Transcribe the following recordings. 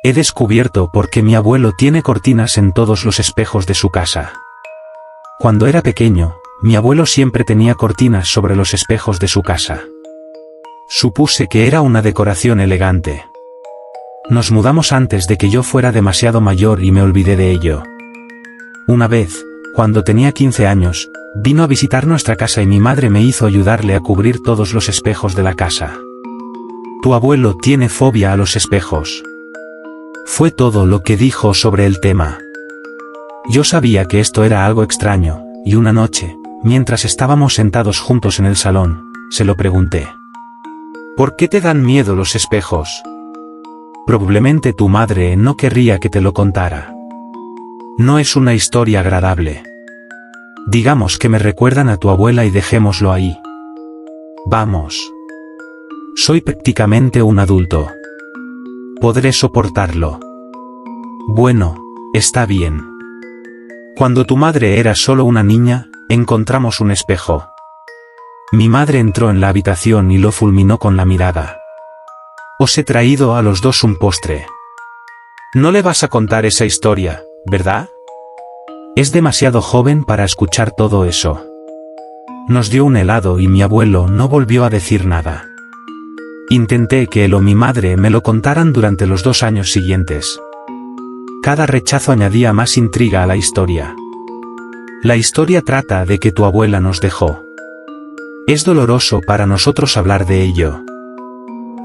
He descubierto por qué mi abuelo tiene cortinas en todos los espejos de su casa. Cuando era pequeño, mi abuelo siempre tenía cortinas sobre los espejos de su casa. Supuse que era una decoración elegante. Nos mudamos antes de que yo fuera demasiado mayor y me olvidé de ello. Una vez, cuando tenía 15 años, vino a visitar nuestra casa y mi madre me hizo ayudarle a cubrir todos los espejos de la casa. Tu abuelo tiene fobia a los espejos. Fue todo lo que dijo sobre el tema. Yo sabía que esto era algo extraño, y una noche, mientras estábamos sentados juntos en el salón, se lo pregunté. ¿Por qué te dan miedo los espejos? Probablemente tu madre no querría que te lo contara. No es una historia agradable. Digamos que me recuerdan a tu abuela y dejémoslo ahí. Vamos. Soy prácticamente un adulto. Podré soportarlo. Bueno, está bien. Cuando tu madre era solo una niña, encontramos un espejo. Mi madre entró en la habitación y lo fulminó con la mirada. Os he traído a los dos un postre. No le vas a contar esa historia, ¿verdad? Es demasiado joven para escuchar todo eso. Nos dio un helado y mi abuelo no volvió a decir nada. Intenté que él o mi madre me lo contaran durante los 2 años siguientes. Cada rechazo añadía más intriga a la historia. La historia trata de que tu abuela nos dejó. Es doloroso para nosotros hablar de ello.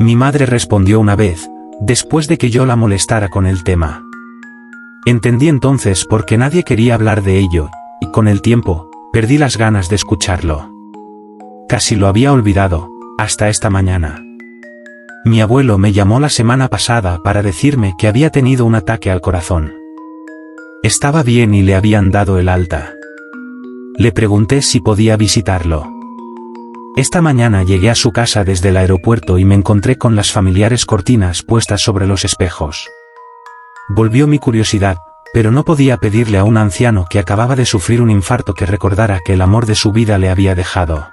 Mi madre respondió una vez, después de que yo la molestara con el tema. Entendí entonces por qué nadie quería hablar de ello, y con el tiempo, perdí las ganas de escucharlo. Casi lo había olvidado, hasta esta mañana. Mi abuelo me llamó la semana pasada para decirme que había tenido un ataque al corazón. Estaba bien y le habían dado el alta. Le pregunté si podía visitarlo. Esta mañana llegué a su casa desde el aeropuerto y me encontré con las familiares cortinas puestas sobre los espejos. Volvió mi curiosidad, pero no podía pedirle a un anciano que acababa de sufrir un infarto que recordara que el amor de su vida le había dejado.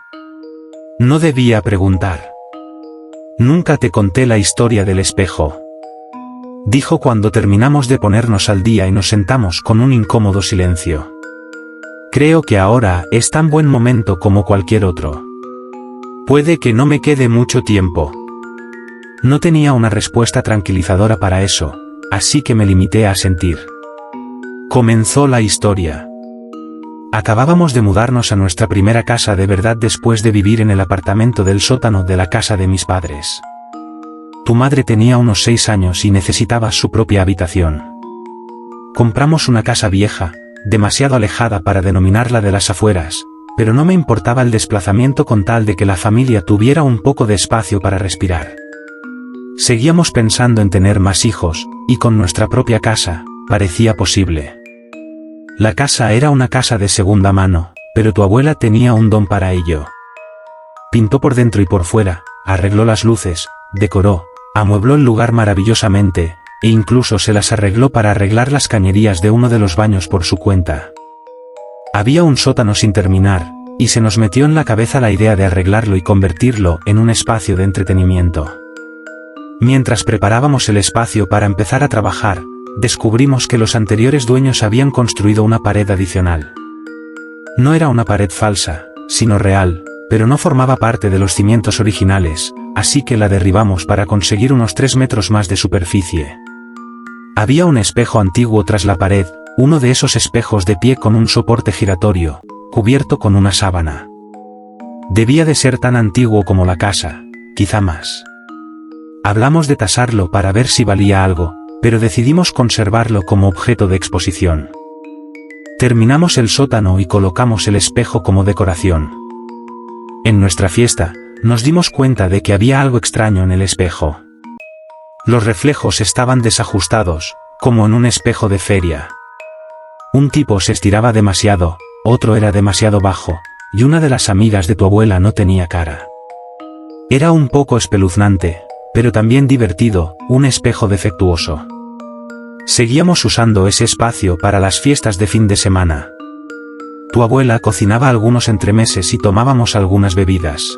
No debía preguntar. Nunca te conté la historia del espejo. Dijo cuando terminamos de ponernos al día y nos sentamos con un incómodo silencio. Creo que ahora es tan buen momento como cualquier otro. Puede que no me quede mucho tiempo. No tenía una respuesta tranquilizadora para eso, así que me limité a sentir. Comenzó la historia. Acabábamos de mudarnos a nuestra primera casa de verdad después de vivir en el apartamento del sótano de la casa de mis padres. Tu madre tenía unos 6 años y necesitaba su propia habitación. Compramos una casa vieja, demasiado alejada para denominarla de las afueras, pero no me importaba el desplazamiento con tal de que la familia tuviera un poco de espacio para respirar. Seguíamos pensando en tener más hijos, y con nuestra propia casa, parecía posible. La casa era una casa de segunda mano, pero tu abuela tenía un don para ello. Pintó por dentro y por fuera, arregló las luces, decoró, amuebló el lugar maravillosamente, e incluso se las arregló para arreglar las cañerías de uno de los baños por su cuenta. Había un sótano sin terminar, y se nos metió en la cabeza la idea de arreglarlo y convertirlo en un espacio de entretenimiento. Mientras preparábamos el espacio para empezar a trabajar, descubrimos que los anteriores dueños habían construido una pared adicional. No era una pared falsa, sino real, pero no formaba parte de los cimientos originales, así que la derribamos para conseguir unos 3 metros más de superficie. Había un espejo antiguo tras la pared, uno de esos espejos de pie con un soporte giratorio, cubierto con una sábana. Debía de ser tan antiguo como la casa, quizá más. Hablamos de tasarlo para ver si valía algo, pero decidimos conservarlo como objeto de exposición. Terminamos el sótano y colocamos el espejo como decoración. En nuestra fiesta, nos dimos cuenta de que había algo extraño en el espejo. Los reflejos estaban desajustados, como en un espejo de feria. Un tipo se estiraba demasiado, otro era demasiado bajo, y una de las amigas de tu abuela no tenía cara. Era un poco espeluznante, pero también divertido, un espejo defectuoso. Seguíamos usando ese espacio para las fiestas de fin de semana. Tu abuela cocinaba algunos entremeses y tomábamos algunas bebidas.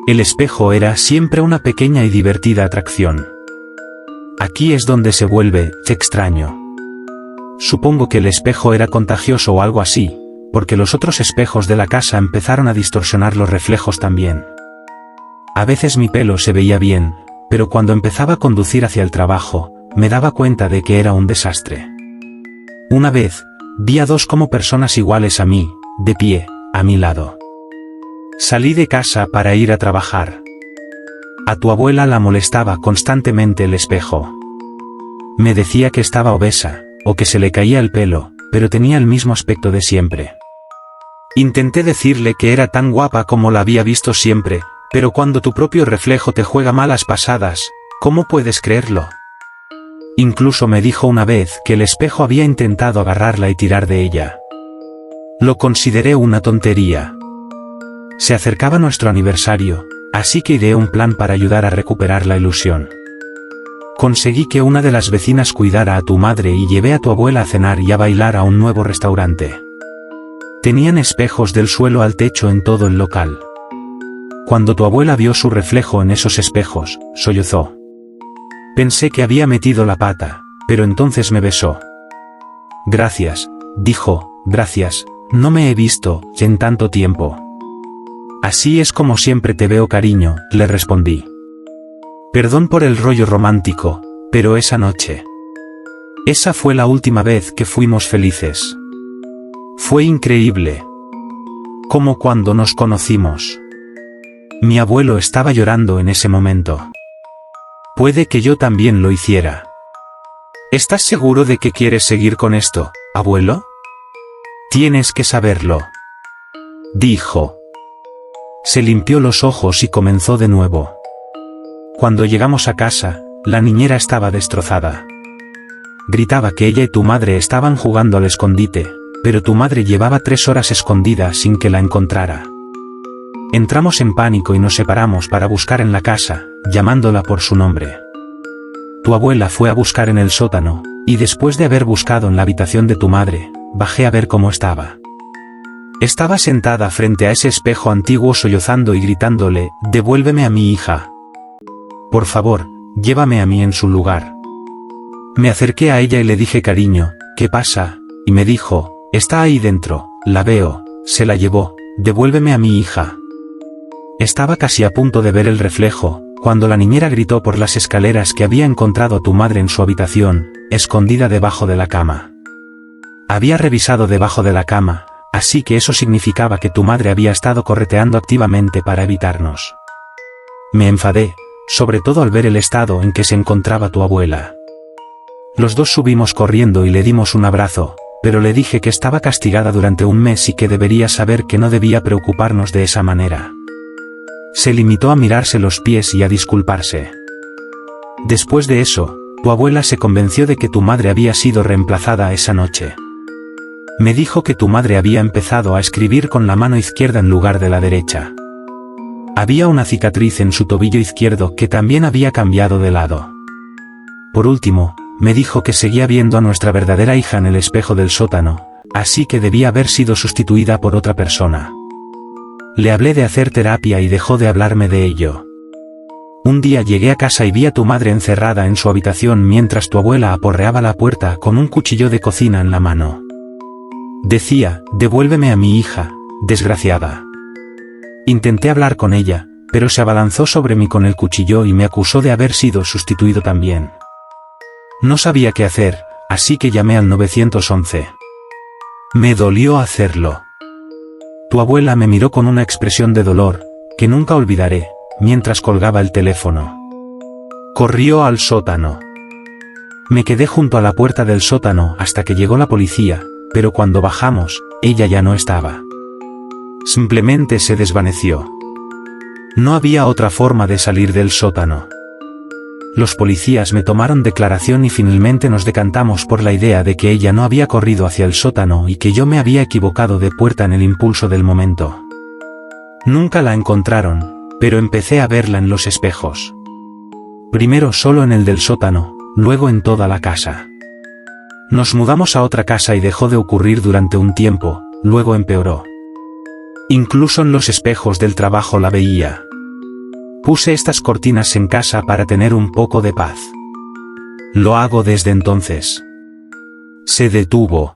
El espejo era siempre una pequeña y divertida atracción. Aquí es donde se vuelve extraño. Supongo que el espejo era contagioso o algo así, porque los otros espejos de la casa empezaron a distorsionar los reflejos también. A veces mi pelo se veía bien, pero cuando empezaba a conducir hacia el trabajo, me daba cuenta de que era un desastre. Una vez, vi a dos como personas iguales a mí, de pie, a mi lado. Salí de casa para ir a trabajar. A tu abuela la molestaba constantemente el espejo. Me decía que estaba obesa, o que se le caía el pelo, pero tenía el mismo aspecto de siempre. Intenté decirle que era tan guapa como la había visto siempre, pero cuando tu propio reflejo te juega malas pasadas, ¿cómo puedes creerlo? Incluso me dijo una vez que el espejo había intentado agarrarla y tirar de ella. Lo consideré una tontería. Se acercaba nuestro aniversario, así que ideé un plan para ayudar a recuperar la ilusión. Conseguí que una de las vecinas cuidara a tu madre y llevé a tu abuela a cenar y a bailar a un nuevo restaurante. Tenían espejos del suelo al techo en todo el local. Cuando tu abuela vio su reflejo en esos espejos, sollozó. Pensé que había metido la pata, pero entonces me besó. Gracias, dijo, gracias, no me he visto en tanto tiempo. Así es como siempre te veo, cariño, le respondí. Perdón por el rollo romántico, pero esa noche. Esa fue la última vez que fuimos felices. Fue increíble. Como cuando nos conocimos. Mi abuelo estaba llorando en ese momento. Puede que yo también lo hiciera. ¿Estás seguro de que quieres seguir con esto, abuelo? Tienes que saberlo. Dijo. Se limpió los ojos y comenzó de nuevo. Cuando llegamos a casa, la niñera estaba destrozada. Gritaba que ella y tu madre estaban jugando al escondite, pero tu madre llevaba 3 horas escondida sin que la encontrara. Entramos en pánico y nos separamos para buscar en la casa, llamándola por su nombre. Tu abuela fue a buscar en el sótano, y después de haber buscado en la habitación de tu madre, bajé a ver cómo estaba. Estaba sentada frente a ese espejo antiguo sollozando y gritándole, «Devuélveme a mi hija. Por favor, llévame a mí en su lugar». Me acerqué a ella y le dije, «Cariño, ¿qué pasa?», y me dijo, «Está ahí dentro, la veo, se la llevó, devuélveme a mi hija». Estaba casi a punto de ver el reflejo, cuando la niñera gritó por las escaleras que había encontrado a tu madre en su habitación, escondida debajo de la cama. Había revisado debajo de la cama, así que eso significaba que tu madre había estado correteando activamente para evitarnos. Me enfadé, sobre todo al ver el estado en que se encontraba tu abuela. Los dos subimos corriendo y le dimos un abrazo, pero le dije que estaba castigada durante un mes y que debería saber que no debía preocuparnos de esa manera. Se limitó a mirarse los pies y a disculparse. Después de eso, tu abuela se convenció de que tu madre había sido reemplazada esa noche. Me dijo que tu madre había empezado a escribir con la mano izquierda en lugar de la derecha. Había una cicatriz en su tobillo izquierdo que también había cambiado de lado. Por último, me dijo que seguía viendo a nuestra verdadera hija en el espejo del sótano, así que debía haber sido sustituida por otra persona. Le hablé de hacer terapia y dejó de hablarme de ello. Un día llegué a casa y vi a tu madre encerrada en su habitación mientras tu abuela aporreaba la puerta con un cuchillo de cocina en la mano. Decía, «Devuélveme a mi hija, desgraciada». Intenté hablar con ella, pero se abalanzó sobre mí con el cuchillo y me acusó de haber sido sustituido también. No sabía qué hacer, así que llamé al 911. Me dolió hacerlo. Tu abuela me miró con una expresión de dolor, que nunca olvidaré, mientras colgaba el teléfono. Corrió al sótano. Me quedé junto a la puerta del sótano hasta que llegó la policía, pero cuando bajamos, ella ya no estaba. Simplemente se desvaneció. No había otra forma de salir del sótano. Los policías me tomaron declaración y finalmente nos decantamos por la idea de que ella no había corrido hacia el sótano y que yo me había equivocado de puerta en el impulso del momento. Nunca la encontraron, pero empecé a verla en los espejos. Primero solo en el del sótano, luego en toda la casa. Nos mudamos a otra casa y dejó de ocurrir durante un tiempo, luego empeoró. Incluso en los espejos del trabajo la veía. Puse estas cortinas en casa para tener un poco de paz. Lo hago desde entonces. Se detuvo.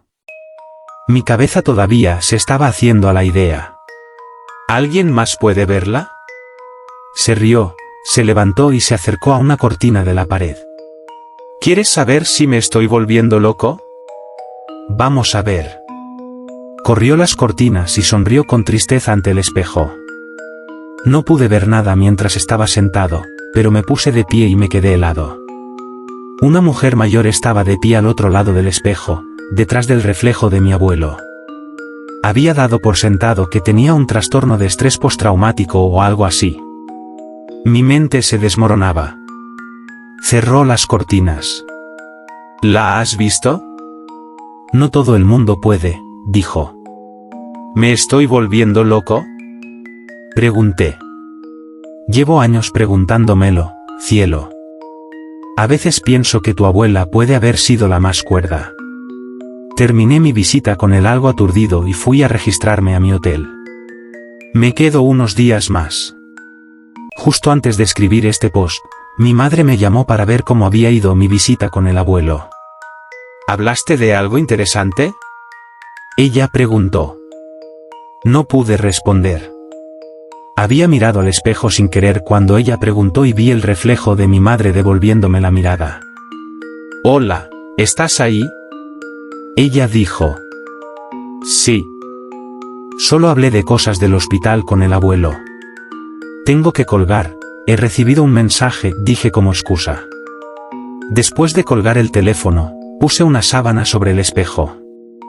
Mi cabeza todavía se estaba haciendo a la idea. ¿Alguien más puede verla? Se rió, se levantó y se acercó a una cortina de la pared. ¿Quieres saber si me estoy volviendo loco? Vamos a ver. Corrió las cortinas y sonrió con tristeza ante el espejo. No pude ver nada mientras estaba sentado, pero me puse de pie y me quedé helado. Una mujer mayor estaba de pie al otro lado del espejo, detrás del reflejo de mi abuelo. Había dado por sentado que tenía un trastorno de estrés postraumático o algo así. Mi mente se desmoronaba. Cerró las cortinas. ¿La has visto? No todo el mundo puede, dijo. ¿Me estoy volviendo loco? Pregunté. Llevo años preguntándomelo, cielo. A veces pienso que tu abuela puede haber sido la más cuerda. Terminé mi visita con el algo aturdido y fui a registrarme a mi hotel. Me quedo unos días más. Justo antes de escribir este post, mi madre me llamó para ver cómo había ido mi visita con el abuelo. ¿Hablaste de algo interesante? Ella preguntó. No pude responder. Había mirado al espejo sin querer cuando ella preguntó y vi el reflejo de mi madre devolviéndome la mirada. Hola, ¿estás ahí? Ella dijo. Sí. Solo hablé de cosas del hospital con el abuelo. Tengo que colgar, he recibido un mensaje, dije como excusa. Después de colgar el teléfono, puse una sábana sobre el espejo.